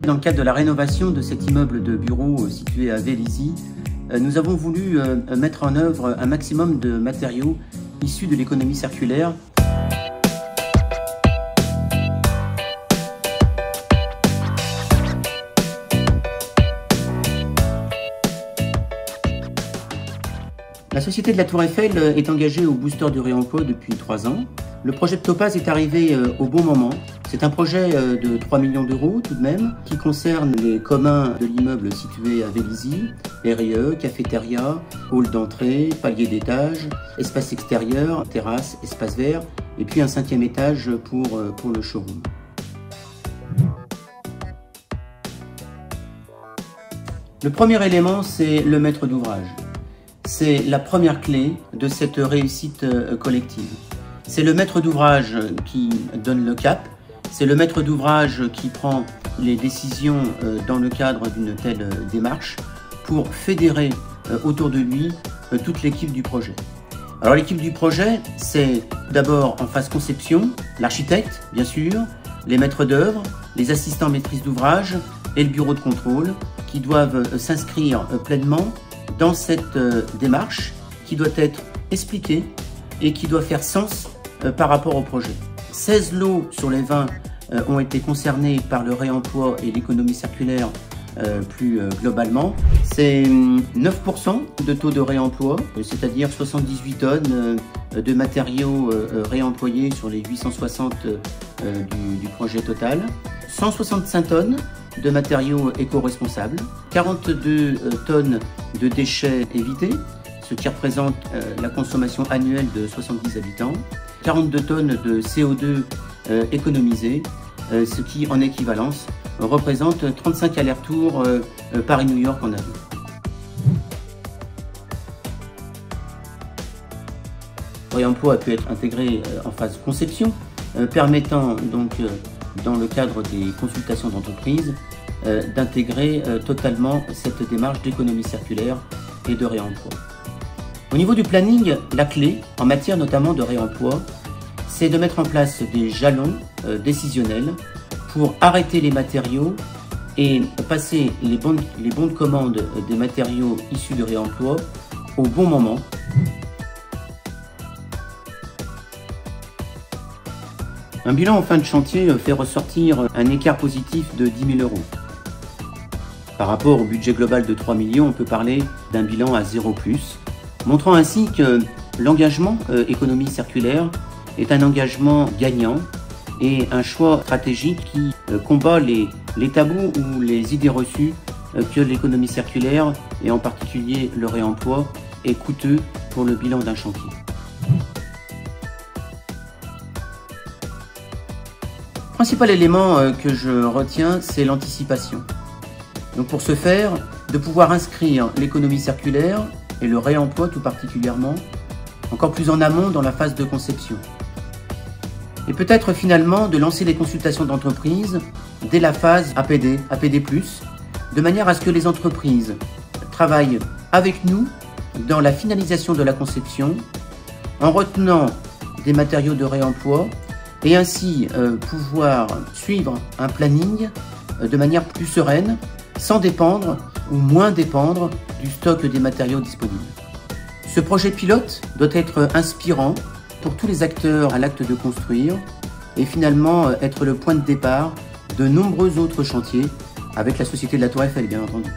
Dans le cadre de la rénovation de cet immeuble de bureaux situé à Vélizy, nous avons voulu mettre en œuvre un maximum de matériaux issus de l'économie circulaire. La Société de la Tour Eiffel est engagée au booster du réemploi depuis 3 ans. Le projet de Topaz est arrivé au bon moment. C'est un projet de 3 millions d'euros tout de même, qui concerne les communs de l'immeuble situé à Vélizy, RIE, cafétéria, hall d'entrée, palier d'étage, espace extérieur, terrasse, espace vert, et puis un 5e étage pour le showroom. Le premier élément, c'est le maître d'ouvrage. C'est la première clé de cette réussite collective. C'est le maître d'ouvrage qui donne le cap, c'est le maître d'ouvrage qui prend les décisions dans le cadre d'une telle démarche pour fédérer autour de lui toute l'équipe du projet. Alors l'équipe du projet, c'est d'abord en phase conception, l'architecte bien sûr, les maîtres d'œuvre, les assistants maîtrise d'ouvrage et le bureau de contrôle qui doivent s'inscrire pleinement dans cette démarche qui doit être expliquée et qui doit faire sens par rapport au projet. 16 lots sur les 20 ont été concernés par le réemploi et l'économie circulaire plus globalement. C'est 9% de taux de réemploi, c'est-à-dire 78 tonnes de matériaux réemployés sur les 860 du projet total, 165 tonnes de matériaux éco-responsables, 42 tonnes de déchets évités, ce qui représente la consommation annuelle de 70 habitants, 42 tonnes de CO2 économisées, ce qui en équivalence représente 35 allers-retours Paris-New York en avion. Le réemploi a pu être intégré en phase conception, permettant donc dans le cadre des consultations d'entreprise d'intégrer totalement cette démarche d'économie circulaire et de réemploi. Au niveau du planning, la clé, en matière notamment de réemploi, c'est de mettre en place des jalons décisionnels pour arrêter les matériaux et passer les bons de commande des matériaux issus de réemploi au bon moment. Un bilan en fin de chantier fait ressortir un écart positif de 10 000 €. Par rapport au budget global de 3 millions, on peut parler d'un bilan à 0+, montrant ainsi que l'engagement économie circulaire est un engagement gagnant et un choix stratégique qui combat les tabous ou les idées reçues que l'économie circulaire, et en particulier le réemploi, est coûteux pour le bilan d'un chantier. Le principal élément que je retiens, c'est l'anticipation. Donc pour ce faire, de pouvoir inscrire l'économie circulaire et le réemploi tout particulièrement, encore plus en amont dans la phase de conception. Et peut-être finalement de lancer les consultations d'entreprise dès la phase APD, APD+, de manière à ce que les entreprises travaillent avec nous dans la finalisation de la conception, en retenant des matériaux de réemploi, et ainsi pouvoir suivre un planning de manière plus sereine, sans dépendre ou moins dépendre du stock des matériaux disponibles. Ce projet pilote doit être inspirant pour tous les acteurs à l'acte de construire et finalement être le point de départ de nombreux autres chantiers avec la Société de la Tour Eiffel, bien entendu.